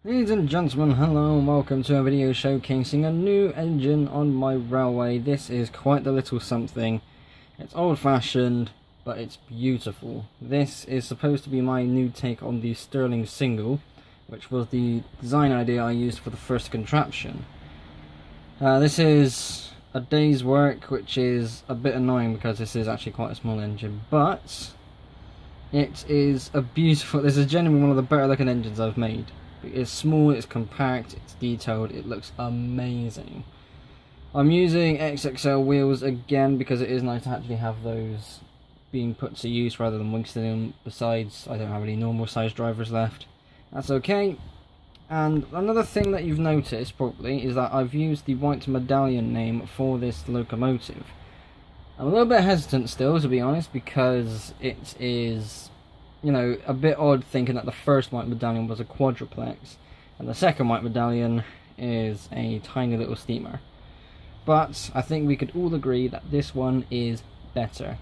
Ladies and gentlemen, hello and welcome to a video showcasing a new engine on my railway. This is quite the little something. It's old-fashioned, but it's beautiful. This is supposed to be my new take on the Stirling single, which was the design idea I used for the first contraption. This is a day's work, which is a bit annoying because this is actually quite a small engine, but it is a beautiful, this is genuinely one of the better looking engines I've made. It's small, it's compact, it's detailed, it looks amazing. I'm using XXL wheels again because it is nice to actually have those being put to use rather than wasting them. Besides, I don't have any normal size drivers left. That's okay. And another thing that you've noticed probably is that I've used the white medallion name for this locomotive. I'm a little bit hesitant still, to be honest, because it is, you know, a bit odd thinking that the first white medallion was a quadruplex and the second white medallion is a tiny little steamer. But I think we could all agree that this one is better.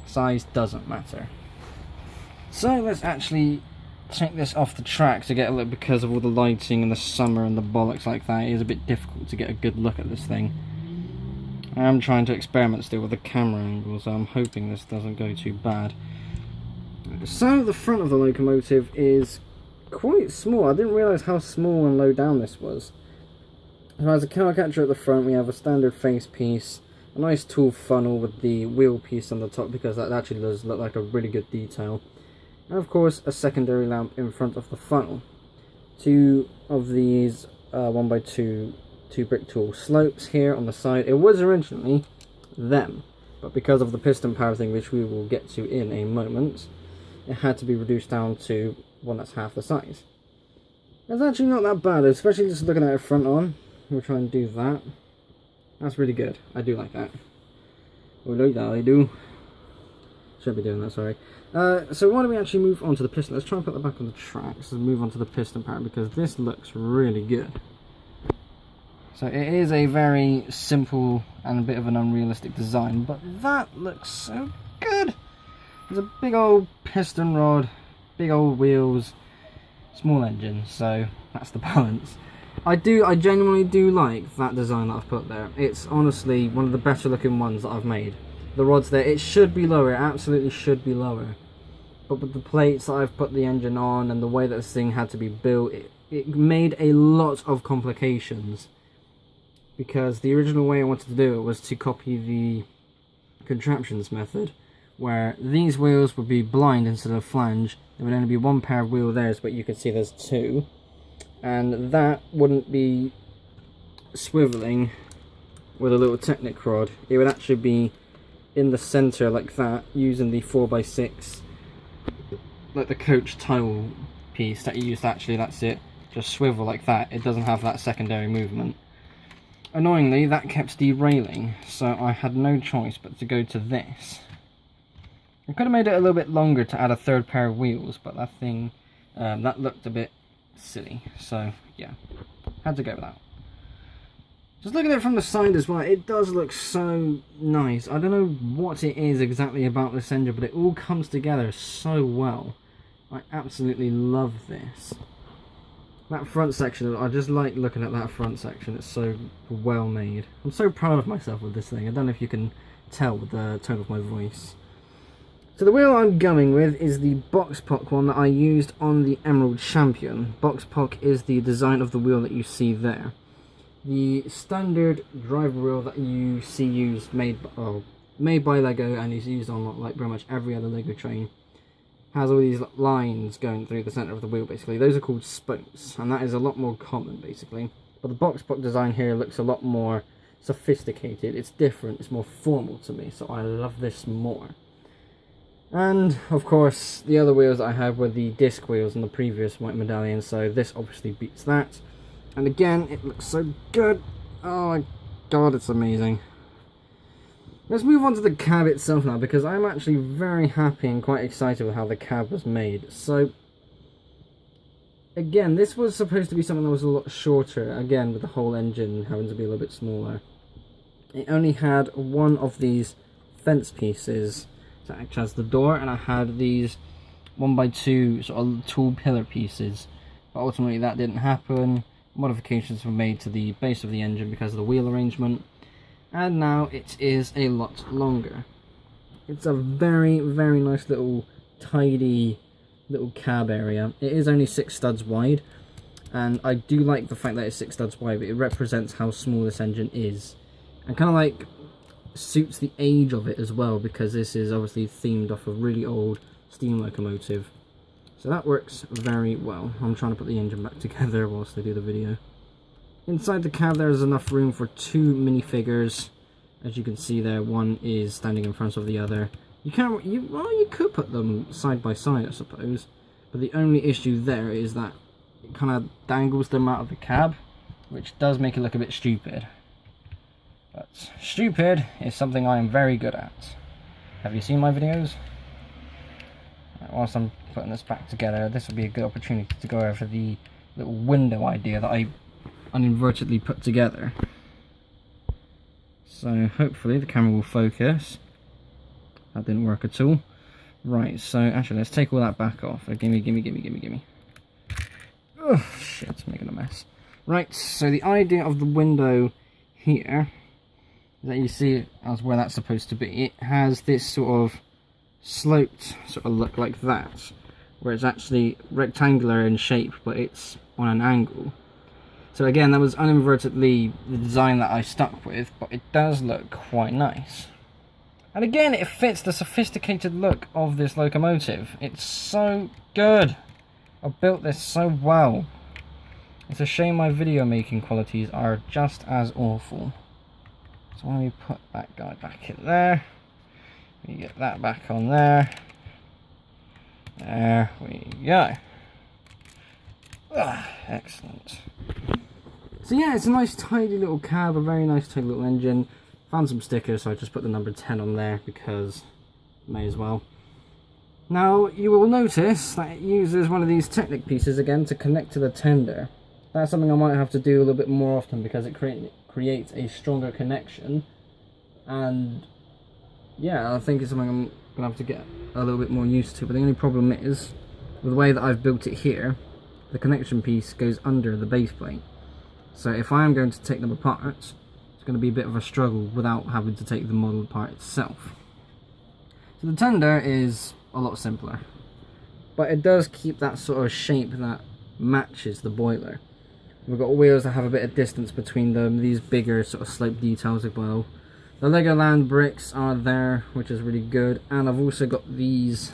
Size doesn't matter. So let's actually take this off the track to get a look, because of all the lighting in the summer and the bollocks like that. It is a bit difficult to get a good look at this thing. I am trying to experiment still with the camera angle, so I'm hoping this doesn't go too bad. So the front of the locomotive is quite small. I didn't realise how small and low down this was. So as a cow catcher at the front, we have a standard face piece, a nice tall funnel with the wheel piece on the top, because that actually does look like a really good detail. And of course a secondary lamp in front of the funnel. Two of these 1x2 brick tool slopes here on the side. It was originally them, but because of the piston power thing, which we will get to in a moment, it had to be reduced down to one that's half the size. It's actually not that bad, especially just looking at it front on. We'll try and do that. That's really good. I do like that. Oh, like that, I do. Shouldn't be doing that, sorry. So why don't we actually move on to the piston? Let's try and put that back on the track. So move on to the piston part, because this looks really good. So it is a very simple and a bit of an unrealistic design, but that looks so good. There's a big old piston rod, big old wheels, small engine, so that's the balance. I genuinely do like that design that I've put there. It's honestly one of the better looking ones that I've made. The rods there, it should be lower, it absolutely should be lower. But with the plates that I've put the engine on and the way that this thing had to be built, it made a lot of complications. Because the original way I wanted to do it was to copy the contraptions method, where these wheels would be blind instead of flange. There would only be one pair of wheel there, but you can see there's two. And that wouldn't be swiveling with a little Technic rod. It would actually be in the centre like that, using the 4x6, like the coach tile piece that you used. Actually, that's it. Just swivel like that. It doesn't have that secondary movement. Annoyingly, that kept derailing, so I had no choice but to go to this. I could have made it a little bit longer to add a third pair of wheels, but that thing, that looked a bit silly, so yeah, had to go with that. Just looking at it from the side as well, it does look so nice. I don't know what it is exactly about this engine, but it all comes together so well. I absolutely love this. That front section, I just like looking at that front section. It's so well made. I'm so proud of myself with this thing. I don't know if you can tell with the tone of my voice. So the wheel I'm going with is the Box Pock one that I used on the Emerald Champion. Box Pock is the design of the wheel that you see there. The standard driver wheel that you see used, made by Lego, and is used on like pretty much every other Lego train, has all these lines going through the centre of the wheel basically. Those are called spokes, and that is a lot more common basically. But the Box Pock design here looks a lot more sophisticated. It's different, it's more formal to me, so I love this more. And of course the other wheels I had were the disc wheels on the previous white medallion, so this obviously beats that. And again, it looks so good. Oh my god, it's amazing. Let's move on to the cab itself now, because I'm actually very happy and quite excited with how the cab was made. So again, this was supposed to be something that was a lot shorter, again with the whole engine having to be a little bit smaller. It only had one of these fence pieces to act as the door, and I had these 1x2 sort of tall pillar pieces but ultimately that didn't happen. Modifications were made to the base of the engine because of the wheel arrangement, and now it is a lot longer. It's a very, very nice little tidy little cab area. It is only 6 studs wide, and I do like the fact that it's 6 studs wide, but it represents how small this engine is, and kind of like suits the age of it as well, because this is obviously themed off a really old steam locomotive. So that works very well. I'm trying to put the engine back together whilst I do the video. Inside the cab there is enough room for 2 minifigures. As you can see there, one is standing in front of the other. You could put them side by side, I suppose, but the only issue there is that it kind of dangles them out of the cab, which does make it look a bit stupid. But stupid is something I am very good at. Have you seen my videos? Whilst I'm putting this back together, this will be a good opportunity to go over the little window idea that I uninvertedly put together. So hopefully the camera will focus. That didn't work at all. Right, so actually let's take all that back off. Gimme. Oh shit, it's making a mess. Right, so the idea of the window here that you see as where that's supposed to be, it has this sort of sloped sort of look like that, where it's actually rectangular in shape but it's on an angle. So again, that was uninvertedly the design that I stuck with, but it does look quite nice. And again, it fits the sophisticated look of this locomotive. It's so good. I built this so well. It's a shame my video making qualities are just as awful. So let me put that guy back in there. We get that back on there. There we go. Excellent. So yeah, it's a nice tidy little cab, a very nice tidy little engine. Found some stickers, so I just put the number 10 on there because may as well. Now you will notice that it uses one of these Technic pieces again to connect to the tender. That's something I might have to do a little bit more often because it creates a stronger connection, and yeah, I think it's something I'm gonna have to get a little bit more used to. But the only problem is, with the way that I've built it here, the connection piece goes under the base plate. So if I am going to take them apart, it's going to be a bit of a struggle without having to take the model apart itself. So the tender is a lot simpler, but it does keep that sort of shape that matches the boiler. We've got wheels that have a bit of distance between them, these bigger sort of slope details as well. The Legoland bricks are there, which is really good, and I've also got these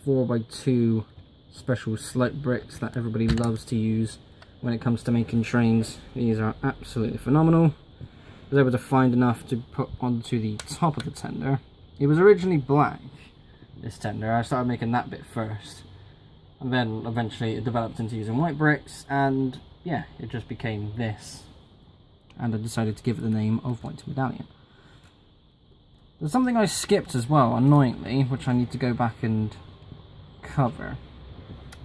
4x2 special slope bricks that everybody loves to use when it comes to making trains. These are absolutely phenomenal. I was able to find enough to put onto the top of the tender. It was originally black, this tender. I started making that bit first, and then eventually it developed into using white bricks, and yeah, it just became this, and I decided to give it the name of White Medallion. There's something I skipped as well, annoyingly, which I need to go back and cover.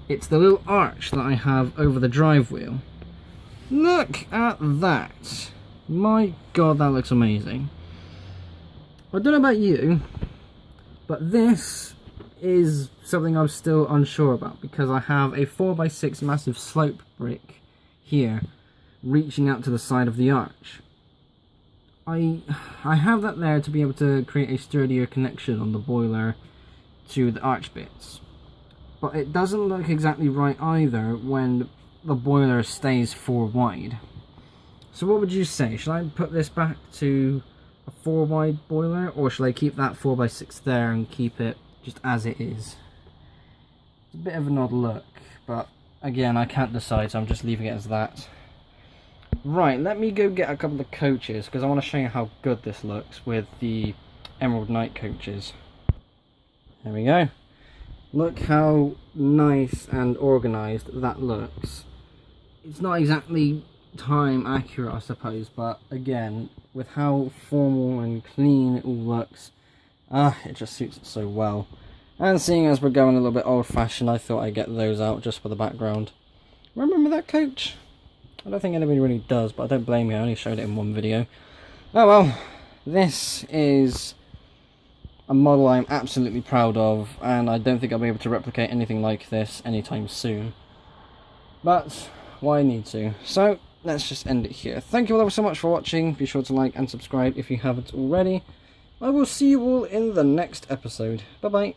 It's the little arch that I have over the drive wheel. Look at that! My god, that looks amazing. I don't know about you, but this is something I'm still unsure about, because I have a 4x6 massive slope brick here reaching out to the side of the arch. I have that there to be able to create a sturdier connection on the boiler to the arch bits, but it doesn't look exactly right either when the boiler stays 4 wide. So what would you say? Should I put this back to a 4 wide boiler, or should I keep that 4x6 there and keep it just as it is? It's a bit of an odd look, but again, I can't decide, so I'm just leaving it as that. Right, let me go get a couple of coaches, because I want to show you how good this looks with the Emerald Knight coaches. There we go. Look how nice and organised that looks. It's not exactly time accurate, I suppose, but again, with how formal and clean it all looks, it just suits it so well. And seeing as we're going a little bit old fashioned, I thought I'd get those out just for the background. Remember that coach? I don't think anybody really does, but I don't blame you, I only showed it in one video. Oh well, this is a model I'm absolutely proud of, and I don't think I'll be able to replicate anything like this anytime soon. but why need to? So let's just end it here. Thank you all so much for watching. Be sure to like and subscribe if you haven't already. I will see you all in the next episode. Bye bye.